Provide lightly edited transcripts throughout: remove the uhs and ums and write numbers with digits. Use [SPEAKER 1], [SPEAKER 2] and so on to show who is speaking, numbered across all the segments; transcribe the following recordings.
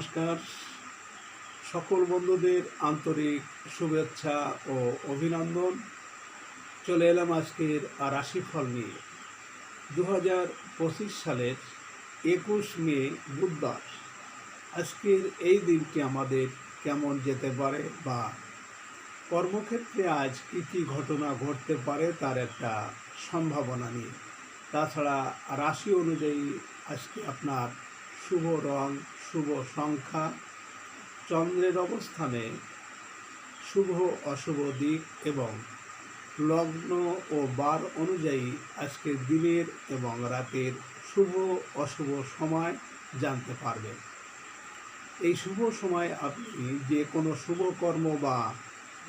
[SPEAKER 1] নমস্কার। সকল বন্ধুদের আন্তরিক শুভেচ্ছা ও অভিনন্দন। চলে এলাম আজকের রাশিফল নিয়ে। 2025 সালের 21 মে বুধবার। আজকের এই দিনটি আমাদের কেমন যেতে পারে বা কর্মক্ষেত্রে আজ কী কী ঘটনা ঘটতে পারে তার একটা সম্ভাবনা নিয়ে। তাছাড়া রাশি অনুযায়ী আজকে আপনার শুভ রং, শুভ সংখ্যা, চন্দ্রের অবস্থানে শুভ অশুভ দিক এবং লগ্ন ও বার অনুযায়ী আজকের দিনের এবং রাতের শুভ অশুভ সময় জানতে পারবেন। এই শুভ সময় আপনি যে কোনো শুভ কর্ম বা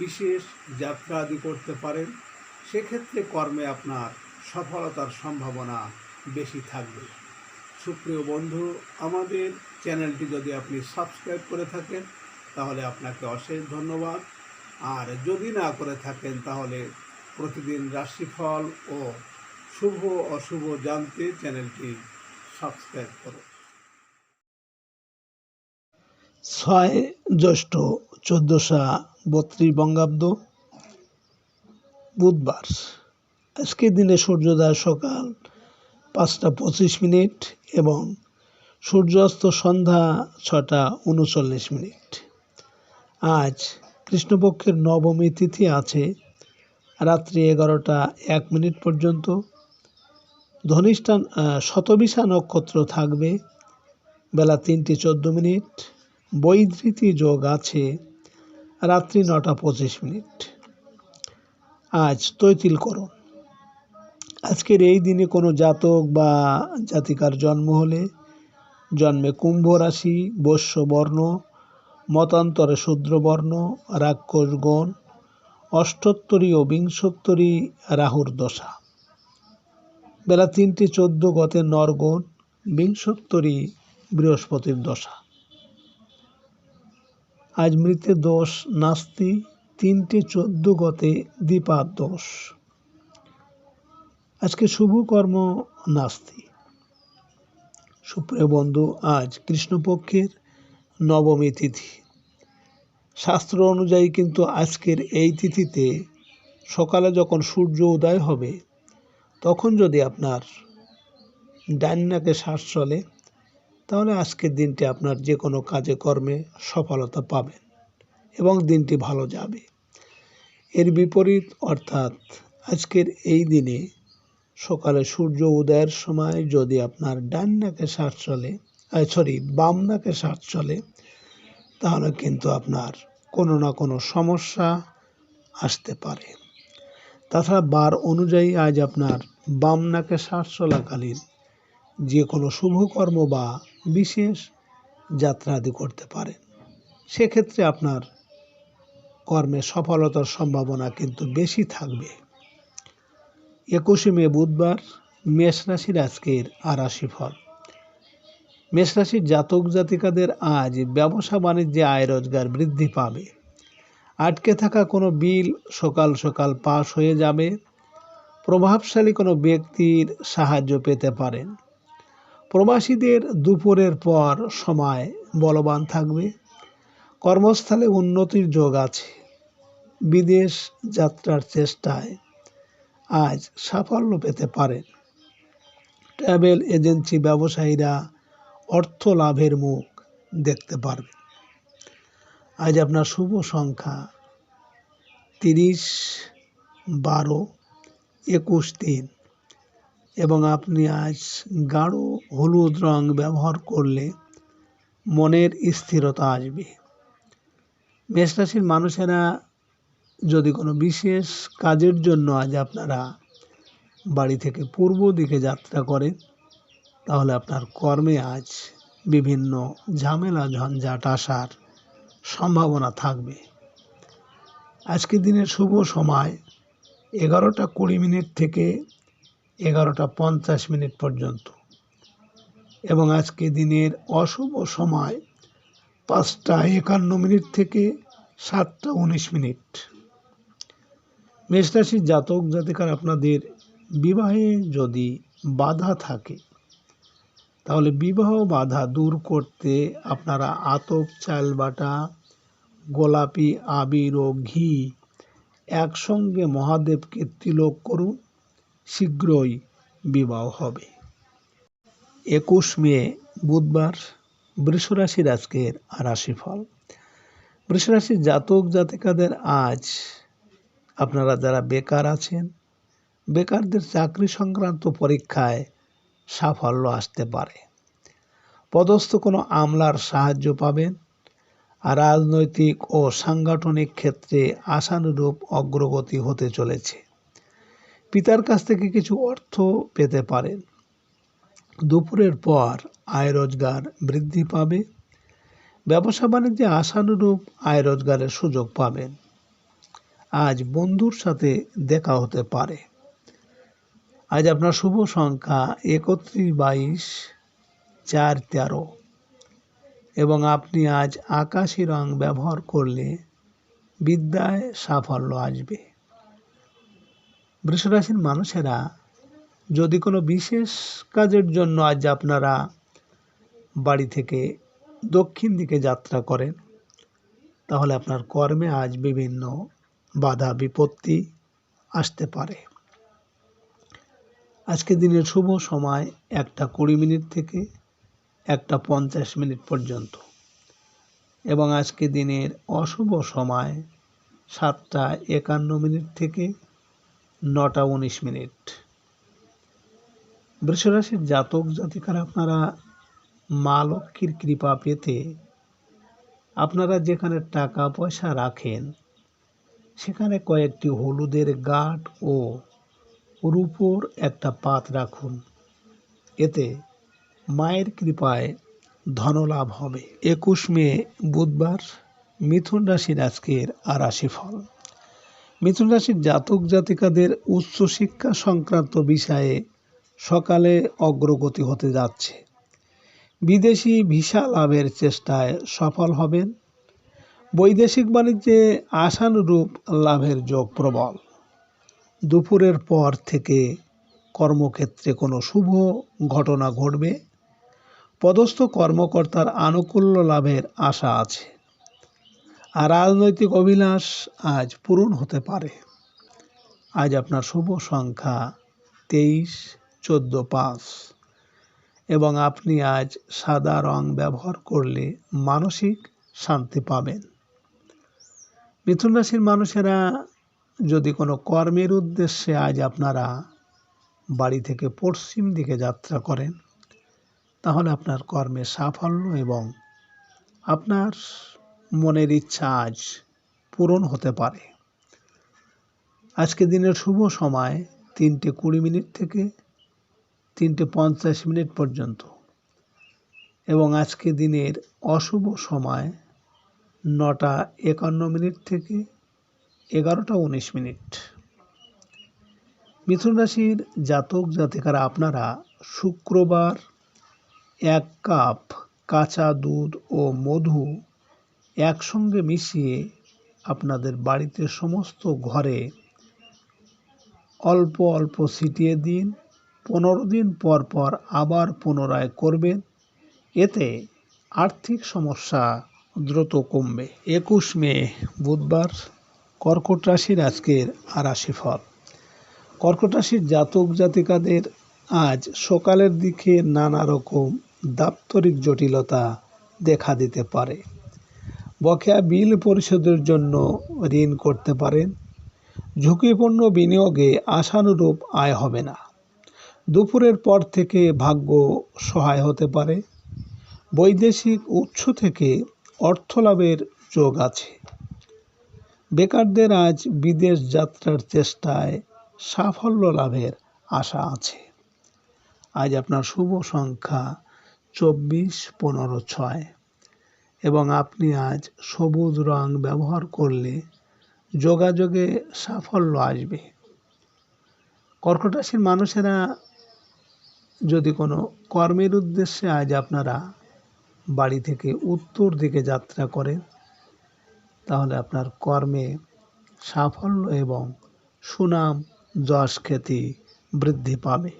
[SPEAKER 1] বিশেষ যাত্রা আদি করতে পারেন। সেক্ষেত্রে কর্মে আপনার সফলতার সম্ভাবনা বেশি থাকবে। সুপ্রিয় বন্ধু, আমাদের চ্যানেলটি যদি আপনি সাবস্ক্রাইব করে থাকেন তাহলে আপনাকে অশেষ ধন্যবাদ। আর যদি না করে থাকেন তাহলে প্রতিদিন রাশিফল ও শুভ অশুভ জানতে চ্যানেলটি সাবস্ক্রাইব করুন।
[SPEAKER 2] 6 জ্যৈষ্ঠ 1432 বঙ্গাব্দ বুধবার। আজকের দিনে সূর্যোদয় সকাল 5টা 25 এবং সূর্যাস্ত সন্ধ্যা 6টা 39। আজ কৃষ্ণপক্ষের নবমী তিথি আছে রাত্রি 11টা 1 পর্যন্ত। ধনিষ্ঠা শতবিশা নক্ষত্র থাকবে বেলা 3টা 14। বৈধৃতি যোগ আছে রাত্রি 9টা 25। আজ তৈতিলকরণ। আজকের এই দিনে কোনো জাতক বা জাতিকার জন্ম হলে জন্মে কুম্ভ রাশি, বৈশ্য বর্ণ, মতান্তরে শূদ্রবর্ণ, রাক্ষস গণ, অষ্টোত্তরী ও বিংশোত্তরী রাহুর দশা। বেলা 3টে 14 গতে নরগণ, বিংশোত্তরী বৃহস্পতির দশা। আজ মৃতের দোষ নাস্তি। 3টে 14 গতে দ্বিপাদ দোষ। আজকে শুভ কর্ম নাস্তি। সুপ্রিয় বন্ধু, আজ কৃষ্ণপক্ষের নবমী তিথি। শাস্ত্র অনুযায়ী কিন্তু আজকের এই তিথিতে সকালে যখন সূর্য উদয় হবে তখন যদি আপনার ডান নাকে শ্বাস চলে তাহলে আজকের দিনটি আপনার যে কোনো কাজে কর্মে সফলতা পাবেন এবং দিনটি ভালো যাবে। এর বিপরীত অর্থাৎ আজকের এই দিনে সকালে সূর্য উদয়ের সময় যদি আপনার ডান নাকে শ্বাস চলে বাম নাকে শ্বাস চলে তাহলে কিন্তু আপনার কোনো না কোনো সমস্যা আসতে পারে। তাছাড়া বার অনুযায়ী আজ আপনার বাম নাকে শ্বাস চলাকালীন যে কোনো শুভকর্ম বা বিশেষ যাত্রা আদি করতে পারেন। সেক্ষেত্রে আপনার কর্মে সফলতার সম্ভাবনা কিন্তু বেশি থাকবে। 21 মে বুধবার। মেষ রাশির আজকের রাশিফল। মেষ রাশির জাতক জাতিকাদের আজ ব্যবসা বাণিজ্যে আয় রোজগার বৃদ্ধি পাবে। আটকে থাকা কোনো বিল সকাল সকাল পাস হয়ে যাবে। প্রভাবশালী কোনো ব্যক্তির সাহায্য পেতে পারেন। প্রবাসীদের দুপুরের পর সময় বলবান থাকবে। কর্মস্থলে উন্নতির যোগ আছে। বিদেশ যাত্রার চেষ্টায় আজ সাফল্য পেতে পারেন। ট্রাভেল এজেন্সি ব্যবসায়ীরা অর্থ লাভের মুখ দেখতে পারবেন। আজ আপনার শুভ সংখ্যা 30, 12, 21, 3 এবং আপনি আজ গাঢ় হলুদ রং ব্যবহার করলে মনের স্থিরতা আসবে। মেষ রাশির মানুষেরা যদি কোনো বিশেষ কাজের জন্য আজ আপনারা বাড়ি থেকে পূর্ব দিকে যাত্রা করেন তাহলে আপনার কর্মে আজ বিভিন্ন ঝামেলা ঝঞ্ঝাট আসার সম্ভাবনা থাকবে। আজকের দিনের শুভ সময় 11টা 20 থেকে 11টা 50 পর্যন্ত এবং আজকে দিনের অশুভ সময় 5টা 51 থেকে 7টা 19। মেষ রাশির জাতক জাতিকার আপনাদের বিবাহে যদি বাধা থাকে তাহলে বিবাহ বাধা দূর করতে আপনারা আতপ চাল বাটা, গোলাপি আবির ও ঘি একসঙ্গে মহাদেবকে তিলক করুন, শীঘ্রই বিবাহ হবে। 21 মে বুধবার, বৃষরাশির আজকের রাশিফল। বৃষরাশির জাতক জাতিকাদের আজ আপনারা যারা বেকার আছেন, বেকারদের চাকরি সংক্রান্ত পরীক্ষায় সাফল্য আসতে পারে। পদস্থ কোনো আমলার সাহায্য পাবেন। আর রাজনৈতিক ও সাংগঠনিক ক্ষেত্রে আশানুরূপ অগ্রগতি হতে চলেছে। পিতার কাছ থেকে কিছু অর্থ পেতে পারেন। দুপুরের পর আয় রোজগার বৃদ্ধি পাবে। ব্যবসা বাণিজ্যে আশানুরূপ আয় রোজগারের সুযোগ পাবেন। আজ বন্ধুর সাথে দেখা হতে পারে। আজ আপনার শুভ সংখ্যা 31, 22, 4, 13 এবং আপনি আজ আকাশি রং ব্যবহার করলে বিদ্যায় সাফল্য আসবে। বৃষরাশির মানুষেরা যদি কোনো বিশেষ কাজের জন্য আজ আপনারা বাড়ি থেকে দক্ষিণ দিকে যাত্রা করেন, তাহলে আপনার কর্মে আজ বিভিন্ন বাধা বিপত্তি আসতে পারে। আজকে দিনের শুভ সময় 1:20 থেকে 1:50 পর্যন্ত এবং আজকে দিনের অশুভ সময় 7:51 থেকে 9:19। বৃষরাশির জাতক জাতিকারা আপনারা মা লক্ষ্মীর কৃপা পেতে আপনারা যেখানে টাকা পয়সা রাখেন সেখানে কয়েকটি হলুদের গাঁট ও রূপোর একটা পাত রাখুন। এতে মায়ের কৃপায় ধনলাভ হবে। 21 মে বুধবার, মিথুন রাশির আজকের রাশিফল। মিথুন রাশির জাতক জাতিকাদের উচ্চশিক্ষা সংক্রান্ত বিষয়ে সকালে অগ্রগতি হতে যাচ্ছে। বিদেশি ভিসা লাভের চেষ্টায় সফল হবেন। বৈদেশিক বাণিজ্যে আশানুরূপ লাভের যোগ প্রবল। দুপুরের পর থেকে কর্মক্ষেত্রে কোনো শুভ ঘটনা ঘটবে। পদস্থ কর্মকর্তার আনুকূল্য লাভের আশা আছে। আর রাজনৈতিক অভিলাষ আজ পূরণ হতে পারে। আজ আপনার শুভ সংখ্যা 23, 14, 5 এবং আপনি আজ সাদা রং ব্যবহার করলে মানসিক শান্তি পাবেন। মিথুন রাশির মানুষেরা যদি কোনো কর্মের উদ্দেশ্যে আজ আপনারা বাড়ি থেকে পশ্চিম দিকে যাত্রা করেন, তাহলে আপনার কর্মে সাফল্য এবং আপনার মনের ইচ্ছা আজ পূরণ হতে পারে। আজকে দিনের শুভ সময় 3:20 থেকে 3:50 পর্যন্ত এবং আজকে দিনের অশুভ সময় 9:51 থেকে 11:19। মিথুন রাশির জাতক জাতিকারা আপনারা শুক্রবার 1 কাপ কাঁচা দুধ ও মধু একসঙ্গে মিশিয়ে আপনাদের বাড়িতে সমস্ত ঘরে অল্প অল্প ছিটিয়ে দিন। 15 দিন পর পর আবার পুনরায় করবেন। এতে আর্থিক সমস্যা দ্রুত কমবে। 21 মে বুধবার, কর্কট রাশির আজকের রাশিফল। কর্কট রাশির জাতক জাতিকাদের আজ সকালের দিকে নানা রকম দাপ্তরিক জটিলতা দেখা দিতে পারে। বকেয়া বিল পরিশোধের জন্য ঋণ করতে পারেন। ঝুঁকিপূর্ণ বিনিয়োগে আশানুরূপ আয় হবে না। দুপুরের পর থেকে ভাগ্য সহায় হতে পারে। বৈদেশিক উৎস থেকে অর্থ লাভের যোগ আছে। বেকারদের আজ বিদেশ যাত্রার চেষ্টায় সাফল্য লাভের আশা আছে। আজ আপনার শুভ সংখ্যা 24, 15, 6 এবং আপনি আজ সবুজ রং ব্যবহার করলে যোগাযোগে সাফল্য আসবে। কর্কট রাশির মানুষেরা যদি কোনো কর্মের উদ্দেশ্যে আজ আপনারা বাড়ি থেকে উত্তর দিকে যাত্রা করেন, তাহলে আপনার কর্মে সাফল্য এবং সুনাম যশ খ্যাতি বৃদ্ধি পাবে।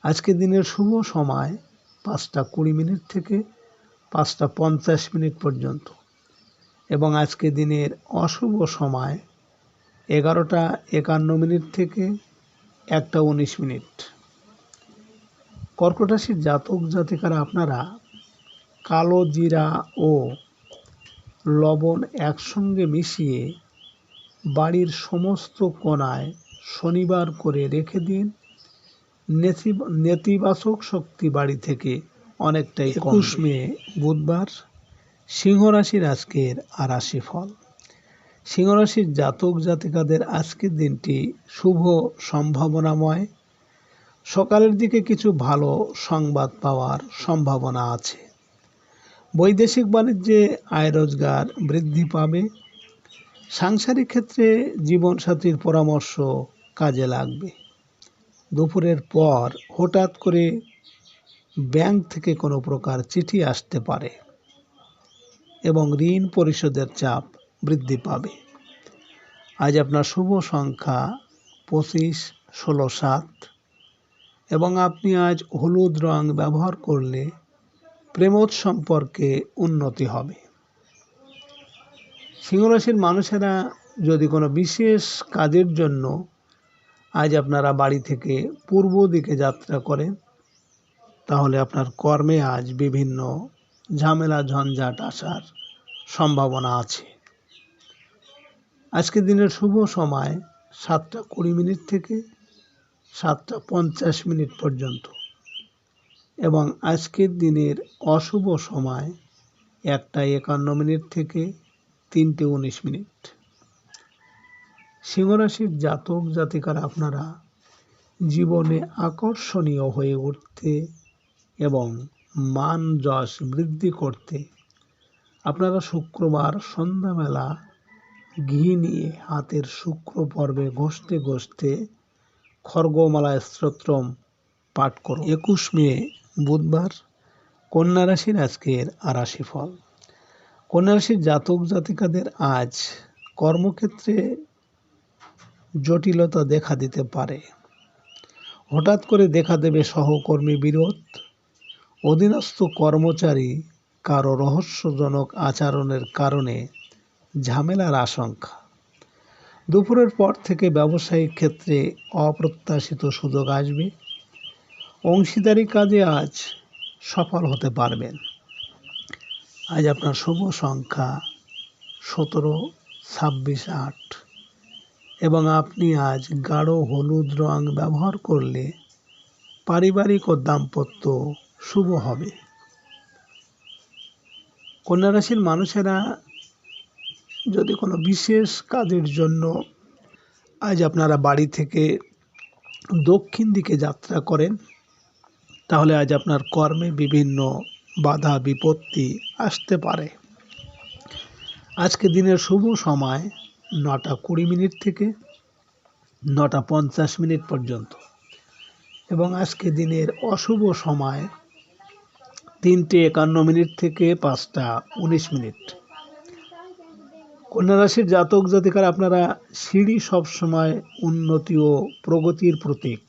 [SPEAKER 2] আজকে দিনের শুভ সময় 5:20 থেকে 5:50 পর্যন্ত। এবং আজকে দিনের অশুভ সময় 11:51 থেকে 1:19। কর্কট রাশির জাতক জাতিকারা আপনারা কালো জিরা ও লবণ একসঙ্গে মিশিয়ে বাড়ির সমস্ত কোণায় শনিবার করে রেখে দিন। নেতিবাচক শক্তি বাড়ি থেকে অনেকটাই কমবে। 21 মে বুধবার, সিংহ রাশির আজকের রাশিফল। সিংহ রাশির জাতক জাতিকাদের আজকের দিনটি শুভ সম্ভাবনাময়। সকালের দিকে কিছু ভালো সংবাদ পাওয়ার সম্ভাবনা আছে। বৈদেশিক বাণিজ্যে আয় রোজগার বৃদ্ধি পাবে। সাংসারিক ক্ষেত্রে জীবনসাথীর পরামর্শ কাজে লাগবে। দুপুরের পর হঠাৎ করে ব্যাংক থেকে কোনো প্রকার চিঠি আসতে পারে এবং ঋণ পরিশোধের চাপ বৃদ্ধি পাবে। আজ আপনার শুভ সংখ্যা 25, 16, 7 এবং আপনি আজ হলুদ রং ব্যবহার করলে প্রেমোৎ সম্পর্কে উন্নতি হবে। সিংহরাশির মানুষেরা যদি কোনো বিশেষ কাজের জন্য আজ আপনারা বাড়ি থেকে পূর্ব দিকে যাত্রা করেন, তাহলে আপনার কর্মে আজ বিভিন্ন ঝামেলা ঝঞ্ঝাট আসার সম্ভাবনা আছে। আজকের দিনের শুভ সময় 7:20 থেকে 7:50 পর্যন্ত এবং আজকের দিনের অশুভ সময় 1:51 থেকে 3:19। সিংহরাশির জাতক জাতিকারা আপনারা জীবনে আকর্ষণীয় হয়ে উঠতে এবং মান যশ বৃদ্ধি করতে আপনারা শুক্রবার সন্ধ্যাবেলা ঘি নিয়ে হাতের শুক্র পর্বে ঘষতে ঘষতে খর্গমালা স্তোত্রম পাঠ করুন। 21 মে বুধবার, কন্যা রাশির আজকের রাশিফল। কন্যা রাশির জাতক জাতিকাদের আজ কর্মক্ষেত্রে জটিলতা দেখা দিতে পারে। হঠাৎ করে দেখা দেবে সহকর্মী বিরোধ। অধীনস্থ কর্মচারী কারো রহস্যজনক আচরণের কারণে ঝামেলার আশঙ্কা। দুপুরের পর থেকে ব্যবসায়িক ক্ষেত্রে অপ্রত্যাশিত সুযোগ আসবে। অংশীদারি কাজে আজ সফল হতে পারবেন। আজ আপনার শুভ সংখ্যা 17, 26, 8 এবং আপনি আজ গাঢ় হলুদ রং ব্যবহার করলে পারিবারিক ও দাম্পত্য শুভ হবে। কন্যা রাশির মানুষেরা যদি কোনো বিশেষ কাজের জন্য আজ আপনারা বাড়ি থেকে দক্ষিণ দিকে যাত্রা করেন, তাহলে আজ আপনার কর্মে বিভিন্ন বাধা বিপত্তি আসতে পারে। আজকে দিনের শুভ সময় 9:20 থেকে 9:50 পর্যন্ত এবং আজকে দিনের অশুভ সময় 3:51 থেকে 5:19। কন্যা রাশির জাতক জাতিকারা আপনারা সিঁড়ি সবসময় উন্নতি ও প্রগতির প্রতীক।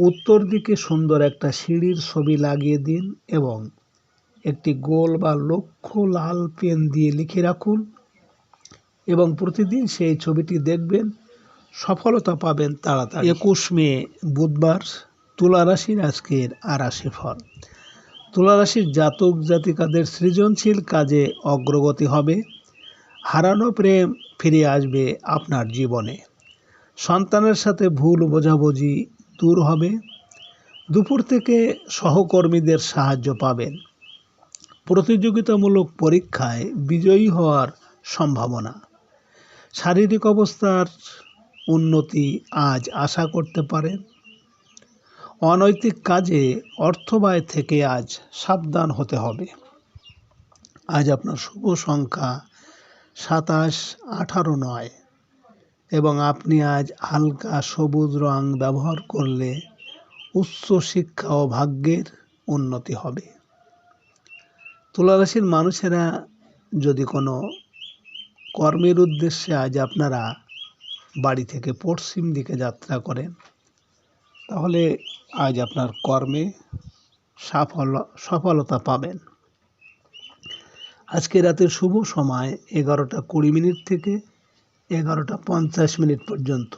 [SPEAKER 2] উত্তর দিকে সুন্দর একটা সিঁড়ির ছবি লাগিয়ে দিন এবং একটি গোল বা লক্ষ্য লাল পেন দিয়ে লিখে রাখুন এবং প্রতিদিন সেই ছবিটি দেখবেন, সফলতা পাবেন তাড়াতাড়ি। 21 মে বুধবার, তুলা রাশির আজকের রাশিফল। তুলা রাশির জাতক জাতিকাদের সৃজনশীল কাজে অগ্রগতি হবে। হারানো প্রেম ফিরে আসবে আপনার জীবনে। সন্তানের সাথে ভুল বোঝাবুঝি দূর হবে। দুপুর থেকে সহকর্মীদের সাহায্য পাবেন। প্রতিযোগিতামূলক পরীক্ষায় বিজয়ী হওয়ার সম্ভাবনা। শারীরিক অবস্থার উন্নতি আজ আশা করতে পারেন। অনৈতিক কাজে অর্থ ব্যয় থেকে আজ সাবধান হতে হবে। আজ আপনার শুভ সংখ্যা 27, 18, 9 এবং আপনি আজ হালকা সবুজ রং ব্যবহার করলে উচ্চ শিক্ষা ও ভাগ্যের উন্নতি হবে। তুলা রাশির মানুষেরা যদি কোনো কর্মের উদ্দেশ্যে আজ আপনারা বাড়ি থেকে পশ্চিম দিকে যাত্রা করেন, তাহলে আজ আপনার কর্মে সফলতা পাবেন। আজকে রাতের শুভ সময় 11:20 থেকে 11:50 পর্যন্ত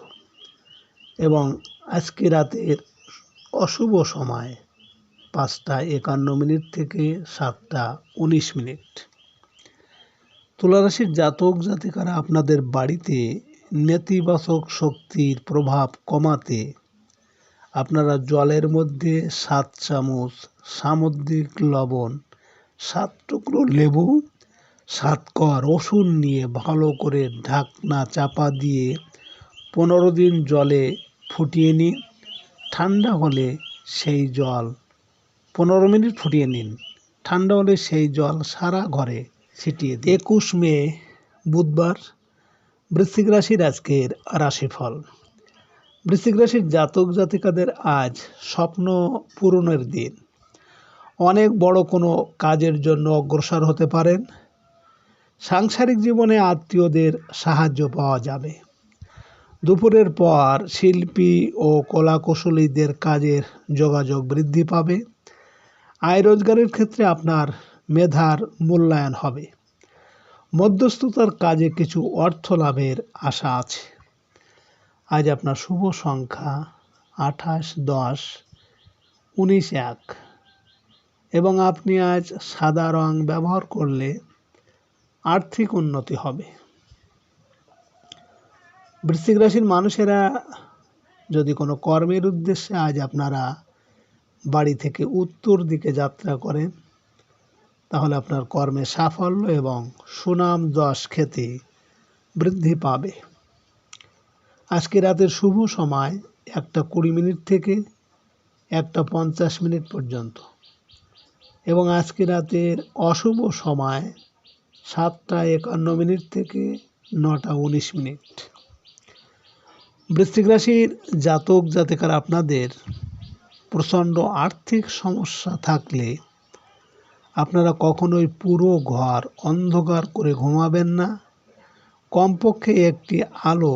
[SPEAKER 2] এবং আজকে রাতের অশুভ সময় 5:51 থেকে 7:19। তুলা রাশির জাতক জাতিকারা আপনাদের বাড়িতে নেতিবাচক শক্তির প্রভাব কমাতে আপনারা জলের মধ্যে 7 চামচ সামুদ্রিক লবণ, 7 টুকরো লেবু, 7 কোয়া রসুন নিয়ে ভালো করে ঢাকনা চাপা দিয়ে 15 দিন জলে ফুটিয়ে নিন। ঠান্ডা হলে সেই জল 15 মিনিট ফুটিয়ে নিন। ঠান্ডা হলে সেই জল সারা ঘরে ছিটিয়ে দিন। 21 মে বুধবার, বৃশ্চিক রাশির আজকের রাশিফল। বৃশ্চিক রাশির জাতক জাতিকাদের আজ স্বপ্ন পূরণের দিন। অনেক বড় কোনো কাজের জন্য অগ্রসর হতে পারেন। সাংসারিক জীবনে আত্মীয়দের সাহায্য পাওয়া যাবে। দুপুরের পর শিল্পী ও কলাকুশলীদের কাজের যোগাযোগ বৃদ্ধি পাবে। আয় রোজগারের ক্ষেত্রে আপনার মেধার মূল্যায়ন হবে। মধ্যস্থতার কাজে কিছু অর্থ লাভের আশা আছে। আজ আপনার শুভ সংখ্যা 28, 10, 19, 1 এবং আপনি আজ সাদা রং ব্যবহার করলে আর্থিক উন্নতি হবে। বৃশ্চিক রাশির মানুষেরা যদি কোনো কর্মের উদ্দেশ্যে আজ আপনারা বাড়ি থেকে উত্তর দিকে যাত্রা করেন, তাহলে আপনার কর্মে সাফল্য এবং সুনাম যশ খ্যাতি বৃদ্ধি পাবে। আজকে রাতের শুভ সময় 1:20 থেকে 1:50 পর্যন্ত এবং আজকে রাতের অশুভ সময় 7:51 থেকে 9:19। বৃশ্চিক রাশির জাতক জাতিকারা আপনাদের প্রচণ্ড আর্থিক সমস্যা থাকলে আপনারা কখনোই পুরো ঘর অন্ধকার করে ঘুমাবেন না। কমপক্ষে একটি আলো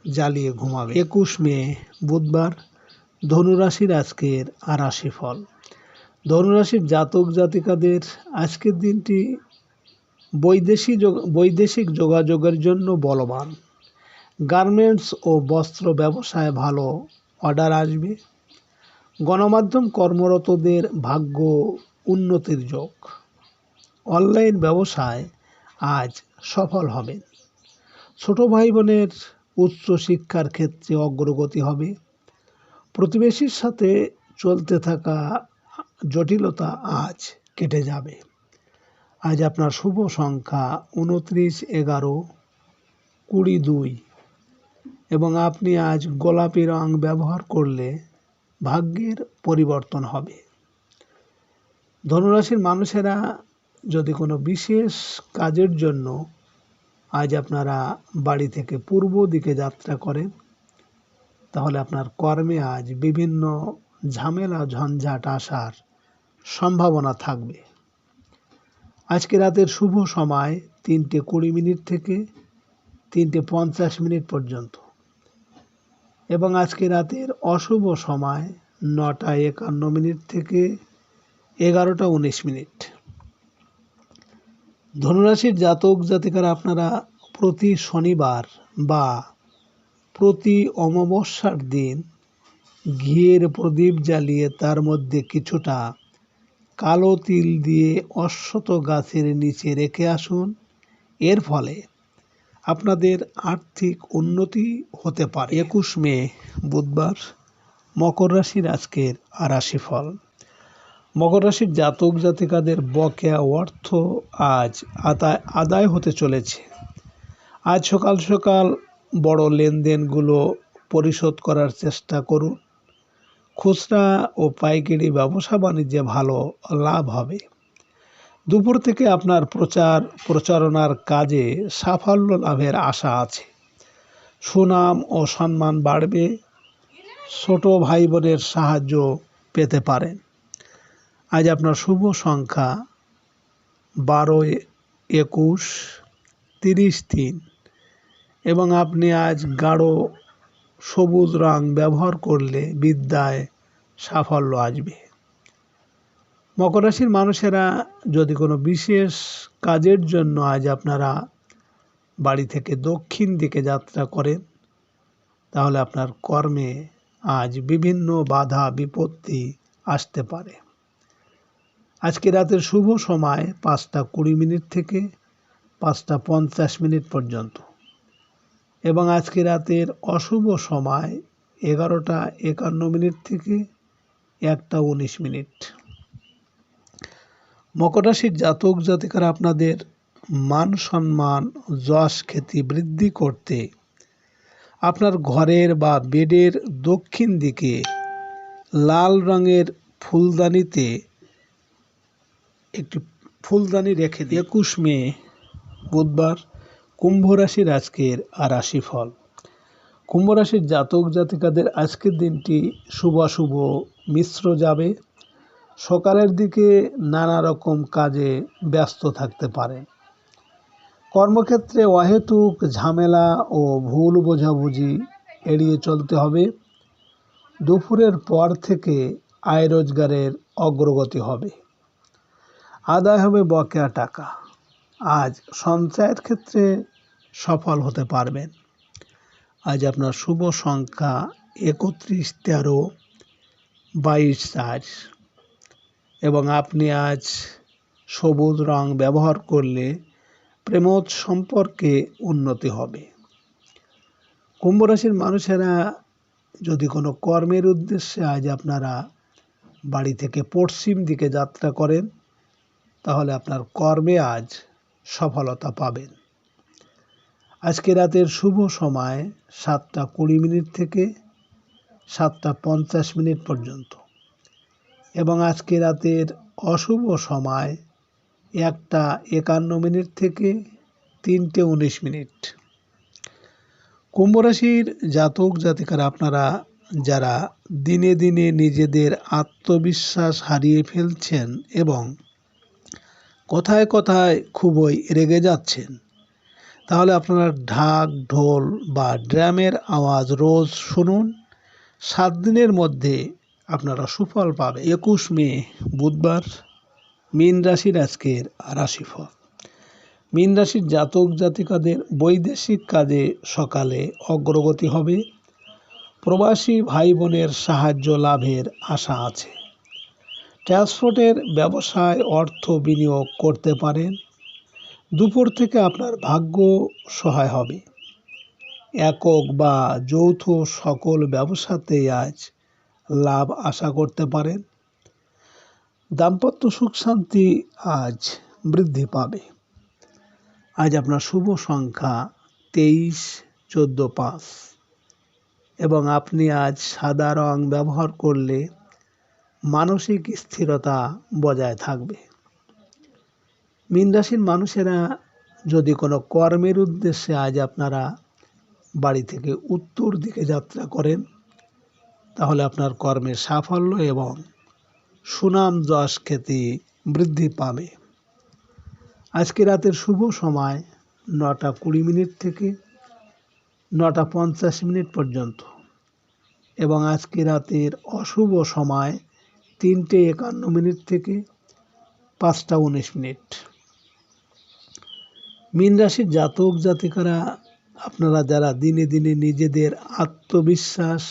[SPEAKER 2] জ্বালিয়ে ঘুমাবেন। 21 মে বুধবার, ধনুরাশির আজকের রাশিফল। ধনুরাশির জাতক জাতিকাদের আজকের দিনটি বৈদেশিক যোগাযোগের জন্য বলবান। গার্মেন্টস ও বস্ত্র ব্যবসায় ভালো অর্ডার আসবে। গণমাধ্যম কর্মরতদের ভাগ্য উন্নতির যোগ। অনলাইন ব্যবসায় আজ সফল হবেন। ছোট ভাই বোনের উচ্চ শিক্ষার ক্ষেত্রে অগ্রগতি হবে। প্রতিবেশীর সাথে চলতে থাকা জটিলতা আজ কেটে যাবে। আজ আপনার শুভ সংখ্যা 29, 11, 22 এবং আপনি আজ গোলাপি রং ব্যবহার করলে ভাগ্যের পরিবর্তন হবে। ধনুরাশির মানুষেরা যদি কোনো বিশেষ কাজের জন্য আজ আপনারা বাড়ি থেকে পূর্ব দিকে যাত্রা করেন, তাহলে আপনার কর্মে আজ বিভিন্ন ঝামেলা ঝঞ্ঝাট আসার সম্ভাবনা থাকবে। আজকে রাতের শুভ সময় 3:20 থেকে 3:50 পর্যন্ত এবং আজকে রাতের অশুভ সময় 9:51 থেকে 11:19। ধনুরাশির জাতক জাতিকারা আপনারা প্রতি শনিবার বা প্রতি অমাবস্যার দিন ঘিয়ের প্রদীপ জ্বালিয়ে তার মধ্যে কিছুটা কালো তিল দিয়ে অশ্বত্থ গাছের নিচে রেখে আসুন। এর ফলে আপনাদের আর্থিক উন্নতি হতে পারে। 21 মে বুধবার, মকর রাশির আজকের রাশিফল। মকর রাশির জাতক জাতিকাদের বকেয়া অর্থ আজ আদায় হতে চলেছে। আজ সকাল সকাল বড় লেনদেনগুলো পরিশোধ করার চেষ্টা করুন। খুচরা ও পাইকারি ব্যবসা বাণিজ্যে ভালো লাভ হবে। দুপুর থেকে আপনার প্রচারণার কাজে সাফল্য লাভের আশা আছে। সুনাম ও সম্মান বাড়বে। ছোট ভাই বোনের সাহায্য পেতে পারেন। আজ আপনার শুভ সংখ্যা 12, 21, 30, 3 এবং আপনি আজ গাঢ় সবুজ রং ব্যবহার করলে বিদ্যায় সাফল্য আসবে। মকর রাশির মানুষেরা যদি কোনো বিশেষ কাজের জন্য আজ আপনারা বাড়ি থেকে দক্ষিণ দিকে যাত্রা করেন, তাহলে আপনার কর্মে আজ বিভিন্ন বাধা বিপত্তি আসতে পারে। আজকে রাতের শুভ সময় 5:20 থেকে 5:50 পর্যন্ত এবং আজকে রাতের অশুভ সময় 11:51 থেকে 1:19। মকর রাশির জাতক জাতিকারা আপনাদের মান সম্মান যশ খ্যাতি বৃদ্ধি করতে আপনার ঘরের বা বেডের দক্ষিণ দিকে লাল রঙের ফুলদানিতে একটি ফুলদানি রেখে দিন। 21 মে বুধবার কুম্ভ রাশির আজকের রাশিফল। কুম্ভ রাশির জাতক জাতিকাদের আজকের দিনটি শুভাশুভ মিশ্র যাবে। সকালের দিকে নানা রকম কাজে ব্যস্ত থাকতে পারেন। কর্মক্ষেত্রে অহেতুক ঝামেলা ও ভুল বোঝাবুঝি এড়িয়ে চলতে হবে। দুপুরের পর থেকে আয় রোজগারের অগ্রগতি হবে। আদায় হবে বকেয়া টাকা। আজ সঞ্চয়ের ক্ষেত্রে সফল হতে পারবেন। আজ আপনার শুভ সংখ্যা 31, 13, 22, 4 এবং আপনি আজ সবুজ রং ব্যবহার করলে প্রেমজ সম্পর্কে উন্নতি হবে। কুম্ভ রাশির মানুষেরা যদি কোনো কর্মের উদ্দেশ্যে আজ আপনারা বাড়ি থেকে পশ্চিম দিকে যাত্রা করেন, তাহলে আপনার কর্মে আজ সফলতা পাবেন। আজকে রাতের শুভ সময় 7:20 থেকে 7:50 পর্যন্ত এবং আজকে রাতের অশুভ সময় 1:51 থেকে 3:19। কুম্ভ রাশির জাতক জাতিকারা আপনারা যারা দিনে দিনে নিজেদের আত্মবিশ্বাস হারিয়ে ফেলছেন এবং কথায় কথায় খুবই রেগে যাচ্ছেন, তাহলে আপনারা ঢাক ঢোল বা ড্রামের আওয়াজ রোজ শুনুন। 7 দিনের মধ্যে আপনারা সুফল পাবেন। 21 মে বুধবার মীন রাশির আজকের রাশিফল। মীন রাশির জাতক জাতিকাদের বৈদেশিক কাজে সকালে অগ্রগতি হবে। প্রবাসী ভাই বোনের সাহায্য লাভের আশা আছে। ট্রান্সপোর্টের ব্যবসায় অর্থ বিনিয়োগ করতে পারেন। দুপুর থেকে আপনার ভাগ্য সহায় হবে। একক বা যৌথ সকল ব্যবসাতেই আজ লাভ আশা করতে পারেন। দাম্পত্য সুখ শান্তি আজ বৃদ্ধি পাবে। আজ আপনার শুভ সংখ্যা 23, 14, 5 এবং আপনি আজ সাদা রং ব্যবহার করলে মানসিক স্থিরতা বজায় থাকবে। মীন রাশির মানুষেরা যদি কোনো কর্মের উদ্দেশ্যে আজ আপনারা বাড়ি থেকে উত্তর দিকে যাত্রা করেন, তাহলে আপনার কর্মের সাফল্য এবং সুনাম যশ খ্যাতি বৃদ্ধি পাবে। আজকে রাতের শুভ সময় 9:20 থেকে 9:50 পর্যন্ত এবং আজকে রাতের অশুভ সময় 3:51 থেকে 5:19। মীন রাশির জাতক জাতিকারা আপনারা যারা দিনে দিনে নিজেদের আত্মবিশ্বাস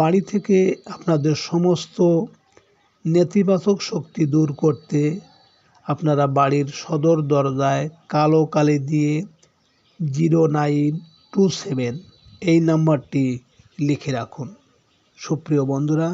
[SPEAKER 2] বাড়ি থেকে আপনাদের সমস্ত নেতিবাচক শক্তি দূর করতে আপনারা বাড়ির সদর দরজায় কালো কালি দিয়ে 0927 এই নাম্বারটি লিখে রাখুন। সুপ্রিয় বন্ধুরা,